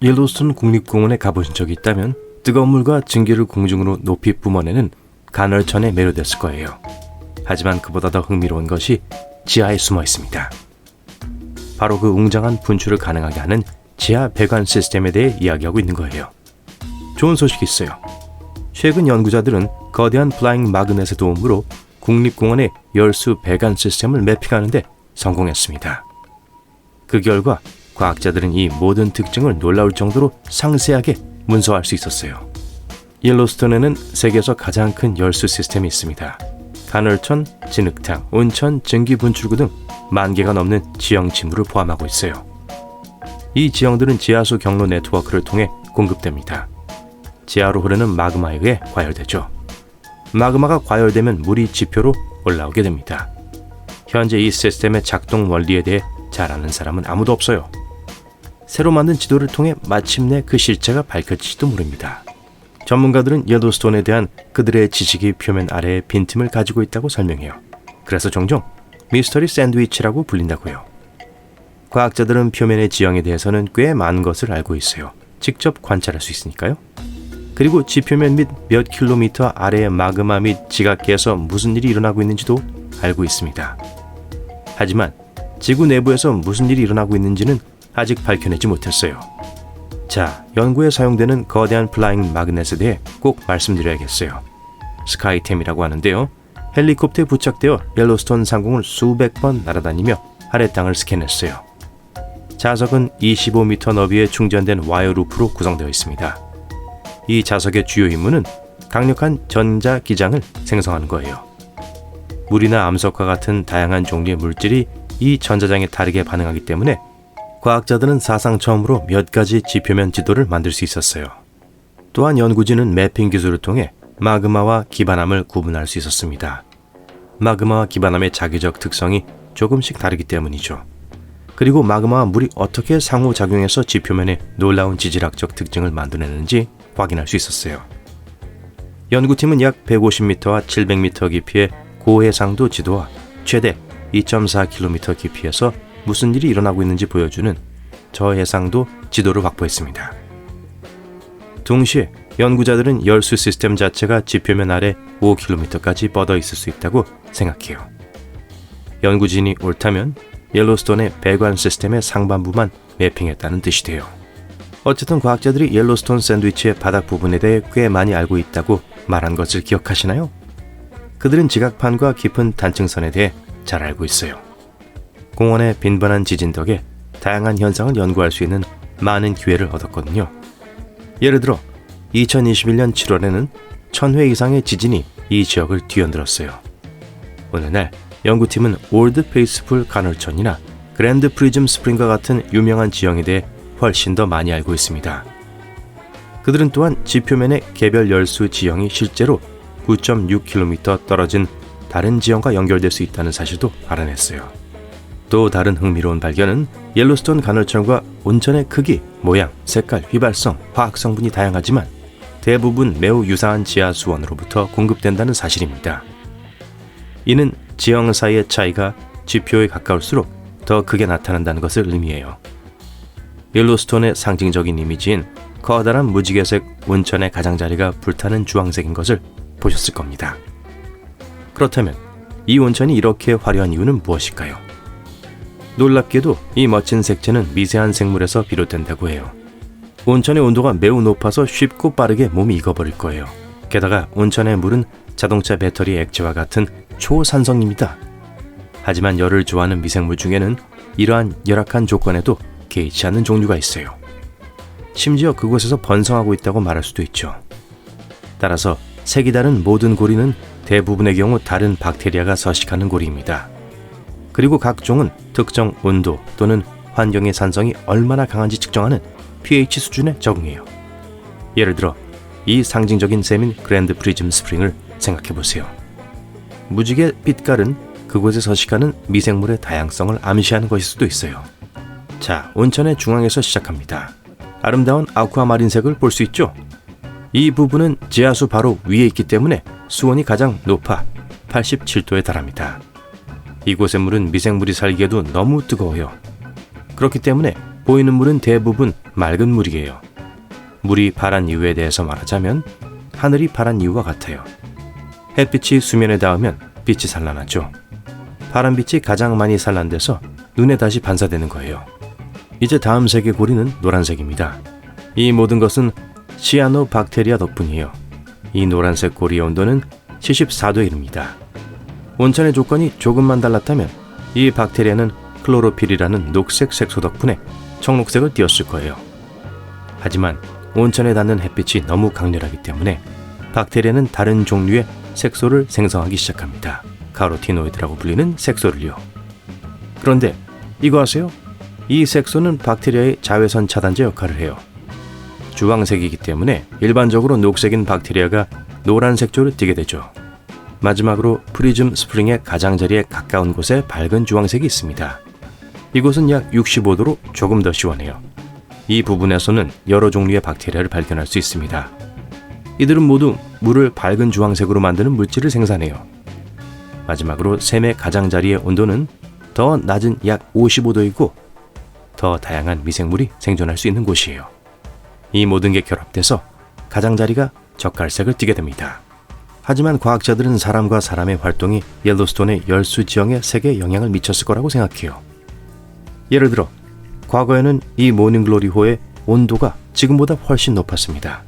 옐로스톤 국립공원에 가보신 적이 있다면 뜨거운 물과 증기를 공중으로 높이 뿜어내는 간헐천에 매료됐을 거예요. 하지만 그보다 더 흥미로운 것이 지하에 숨어 있습니다. 바로 그 웅장한 분출을 가능하게 하는 지하 배관 시스템에 대해 이야기하고 있는 거예요. 좋은 소식이 있어요. 최근 연구자들은 거대한 플라잉 마그넷의 도움으로 국립공원의 열수 배관 시스템을 매핑하는데 성공했습니다. 그 결과 과학자들은 이 모든 특징을 놀라울 정도로 상세하게 문서화할 수 있었어요. 옐로스톤에는 세계에서 가장 큰 열수 시스템이 있습니다. 간헐천, 진흙탕, 온천, 증기 분출구 등 10,000개가 넘는 지형 징후를 포함하고 있어요. 이 지형들은 지하수 경로 네트워크를 통해 공급됩니다. 지하로 흐르는 마그마에 의해 과열되죠. 마그마가 과열되면 물이 지표로 올라오게 됩니다. 현재 이 시스템의 작동 원리에 대해 잘 아는 사람은 아무도 없어요. 새로 만든 지도를 통해 마침내 그 실체가 밝혀질지도 모릅니다. 전문가들은 옐로스톤에 대한 그들의 지식이 표면 아래에 빈틈을 가지고 있다고 설명해요. 그래서 종종 미스터리 샌드위치라고 불린다고요. 과학자들은 표면의 지형에 대해서는 꽤 많은 것을 알고 있어요. 직접 관찰할 수 있으니까요. 그리고 지표면 및 몇 킬로미터 아래의 마그마 및 지각계에서 무슨 일이 일어나고 있는지도 알고 있습니다. 하지만 지구 내부에서 무슨 일이 일어나고 있는지는 아직 밝혀내지 못했어요. 자, 연구에 사용되는 거대한 플라잉 마그넷에 대해 꼭 말씀드려야겠어요. 스카이템이라고 하는데요. 헬리콥터에 부착되어 옐로스톤 상공을 수백 번 날아다니며 아래 땅을 스캔했어요. 자석은 25m 너비의 충전된 와이어 루프로 구성되어 있습니다. 이 자석의 주요 임무는 강력한 전자 기장을 생성하는 거예요. 물이나 암석과 같은 다양한 종류의 물질이 이 전자장에 다르게 반응하기 때문에 과학자들은 사상 처음으로 몇 가지 지표면 지도를 만들 수 있었어요. 또한 연구진은 매핑 기술을 통해 마그마와 기반암을 구분할 수 있었습니다. 마그마와 기반암의 자기적 특성이 조금씩 다르기 때문이죠. 그리고 마그마와 물이 어떻게 상호작용해서 지표면에 놀라운 지질학적 특징을 만들어내는지 확인할 수 있었어요. 연구팀은 약 150m와 700m 깊이의 고해상도 지도와 최대 2.4km 깊이에서 무슨 일이 일어나고 있는지 보여주는 저해상도 지도를 확보했습니다. 동시에 연구자들은 열수 시스템 자체가 지표면 아래 5km까지 뻗어 있을 수 있다고 생각해요. 연구진이 옳다면 옐로스톤의 배관 시스템의 상반부만 매핑했다는 뜻이 돼요. 어쨌든 과학자들이 옐로스톤 샌드위치의 바닥 부분에 대해 꽤 많이 알고 있다고 말한 것을 기억하시나요? 그들은 지각판과 깊은 단층선에 대해 잘 알고 있어요. 공원의 빈번한 지진 덕에 다양한 현상을 연구할 수 있는 많은 기회를 얻었거든요. 예를 들어 2021년 7월에는 1000회 이상의 지진이 이 지역을 뒤흔들었어요. 오늘날 연구팀은 올드 페이스풀 간헐천이나 그랜드 프리즘 스프링과 같은 유명한 지형에 대해 훨씬 더 많이 알고 있습니다. 그들은 또한 지표면의 개별 열수 지형이 실제로 9.6km 떨어진 다른 지형과 연결될 수 있다는 사실도 알아냈어요. 또 다른 흥미로운 발견은 옐로스톤 간헐천과 온천의 크기, 모양, 색깔, 휘발성, 화학 성분이 다양하지만 대부분 매우 유사한 지하 수원으로부터 공급된다는 사실입니다. 이는 지형 사이의 차이가 지표에 가까울수록 더 크게 나타난다는 것을 의미해요. 옐로스톤의 상징적인 이미지인 커다란 무지개색 온천의 가장자리가 불타는 주황색인 것을 보셨을 겁니다. 그렇다면 이 온천이 이렇게 화려한 이유는 무엇일까요? 놀랍게도 이 멋진 색채는 미세한 생물에서 비롯된다고 해요. 온천의 온도가 매우 높아서 쉽고 빠르게 몸이 익어버릴 거예요. 게다가 온천의 물은 자동차 배터리 액체와 같은 초산성입니다. 하지만 열을 좋아하는 미생물 중에는 이러한 열악한 조건에도 개의치 않는 종류가 있어요. 심지어 그곳에서 번성하고 있다고 말할 수도 있죠. 따라서 색이 다른 모든 고리는 대부분의 경우 다른 박테리아가 서식하는 고리입니다. 그리고 각 종은 특정 온도 또는 환경의 산성이 얼마나 강한지 측정하는 pH 수준에 적응해요. 예를 들어 이 상징적인 셈인 그랜드 프리즘 스프링을 생각해보세요. 무지개 빛깔은 그곳에 서식하는 미생물의 다양성을 암시하는 것일 수도 있어요. 자, 온천의 중앙에서 시작합니다. 아름다운 아쿠아마린색을 볼 수 있죠? 이 부분은 지하수 바로 위에 있기 때문에 수온이 가장 높아 87도에 달합니다. 이곳의 물은 미생물이 살기에도 너무 뜨거워요. 그렇기 때문에 보이는 물은 대부분 맑은 물이에요. 물이 파란 이유에 대해서 말하자면 하늘이 파란 이유와 같아요. 햇빛이 수면에 닿으면 빛이 산란하죠. 파란빛이 가장 많이 산란돼서 눈에 다시 반사되는 거예요. 이제 다음 색의 고리는 노란색입니다. 이 모든 것은 시아노박테리아 덕분이에요. 이 노란색 고리의 온도는 74도에 이릅니다. 온천의 조건이 조금만 달랐다면 이 박테리아는 클로로필이라는 녹색 색소 덕분에 청록색을 띄었을 거예요. 하지만 온천에 닿는 햇빛이 너무 강렬하기 때문에 박테리아는 다른 종류의 색소를 생성하기 시작합니다. 카로티노이드라고 불리는 색소를요. 그런데 이거 아세요? 이 색소는 박테리아의 자외선 차단제 역할을 해요. 주황색이기 때문에 일반적으로 녹색인 박테리아가 노란색조를 띠게 되죠. 마지막으로 프리즘 스프링의 가장자리에 가까운 곳에 밝은 주황색이 있습니다. 이곳은 약 65도로 조금 더 시원해요. 이 부분에서는 여러 종류의 박테리아를 발견할 수 있습니다. 이들은 모두 물을 밝은 주황색으로 만드는 물질을 생산해요. 마지막으로 샘의 가장자리의 온도는 더 낮은 약 55도이고 더 다양한 미생물이 생존할 수 있는 곳이에요. 이 모든 게 결합돼서 가장자리가 젓갈색을 띠게 됩니다. 하지만 과학자들은 사람과 사람의 활동이 옐로스톤의 열수 지형의 색에 영향을 미쳤을 거라고 생각해요. 예를 들어 과거에는 이 모닝글로리호의 온도가 지금보다 훨씬 높았습니다.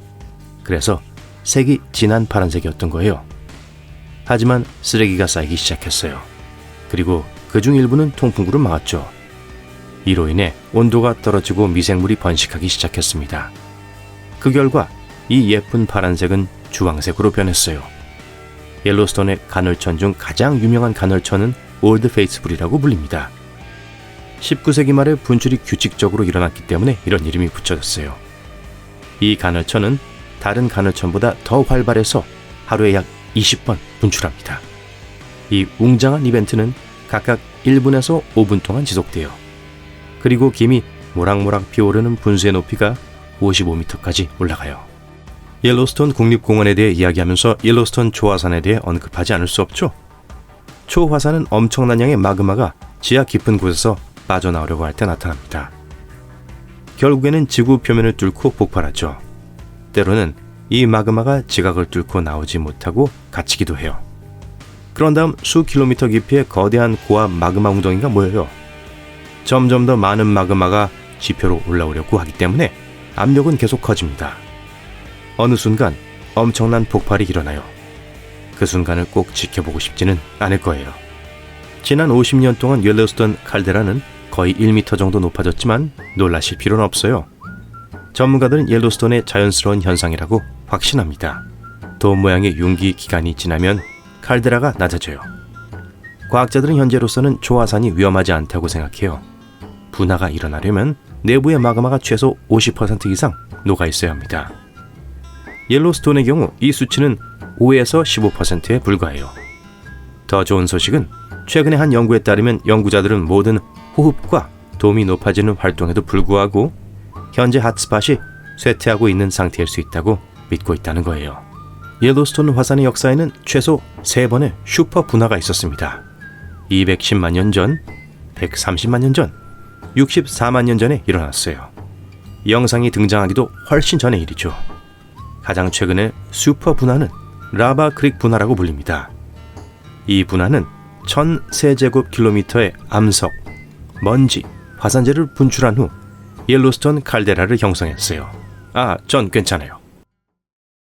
그래서 색이 진한 파란색이었던 거예요. 하지만 쓰레기가 쌓이기 시작했어요. 그리고 그중 일부는 통풍구를 막았죠. 이로 인해 온도가 떨어지고 미생물이 번식하기 시작했습니다. 그 결과 이 예쁜 파란색은 주황색으로 변했어요. 옐로스톤의 간헐천 중 가장 유명한 간헐천은 올드 페이스풀이라고 불립니다. 19세기 말에 분출이 규칙적으로 일어났기 때문에 이런 이름이 붙여졌어요. 이 간헐천은 다른 간헐천보다 더 활발해서 하루에 약 20번 분출합니다. 이 웅장한 이벤트는 각각 1분에서 5분 동안 지속돼요. 그리고 김이 모락모락 피오르는 분수의 높이가 55m까지 올라가요. 옐로스톤 국립공원에 대해 이야기하면서 옐로스톤 초화산에 대해 언급하지 않을 수 없죠. 초화산은 엄청난 양의 마그마가 지하 깊은 곳에서 빠져나오려고 할 때 나타납니다. 결국에는 지구 표면을 뚫고 폭발하죠. 때로는 이 마그마가 지각을 뚫고 나오지 못하고 갇히기도 해요. 그런 다음 수 킬로미터 깊이의 거대한 고압 마그마 웅덩이가 모여요. 점점 더 많은 마그마가 지표로 올라오려고 하기 때문에 압력은 계속 커집니다. 어느 순간 엄청난 폭발이 일어나요. 그 순간을 꼭 지켜보고 싶지는 않을 거예요. 지난 50년 동안 옐로스톤 칼데라는 거의 1m 정도 높아졌지만 놀라실 필요는 없어요. 전문가들은 옐로스톤의 자연스러운 현상이라고 확신합니다. 돔 모양의 융기 기간이 지나면 칼데라가 낮아져요. 과학자들은 현재로서는 초화산이 위험하지 않다고 생각해요. 분화가 일어나려면 내부의 마그마가 최소 50% 이상 녹아 있어야 합니다. 옐로스톤의 경우 이 수치는 5에서 15%에 불과해요. 더 좋은 소식은 최근에 한 연구에 따르면 연구자들은 모든 호흡과 돔이 높아지는 활동에도 불구하고 현재 핫스팟이 쇠퇴하고 있는 상태일 수 있다고 믿고 있다는 거예요. 옐로스톤 화산의 역사에는 최소 3번의 슈퍼 분화가 있었습니다. 210만 년 전, 130만 년 전, 64만 년 전에 일어났어요. 영상이 등장하기도 훨씬 전의 일이죠. 가장 최근의 슈퍼 분화는 라바 크릭 분화라고 불립니다. 이 분화는 1000세제곱킬로미터의 암석, 먼지, 화산재를 분출한 후 옐로스톤 칼데라를 형성했어요. 전 괜찮아요.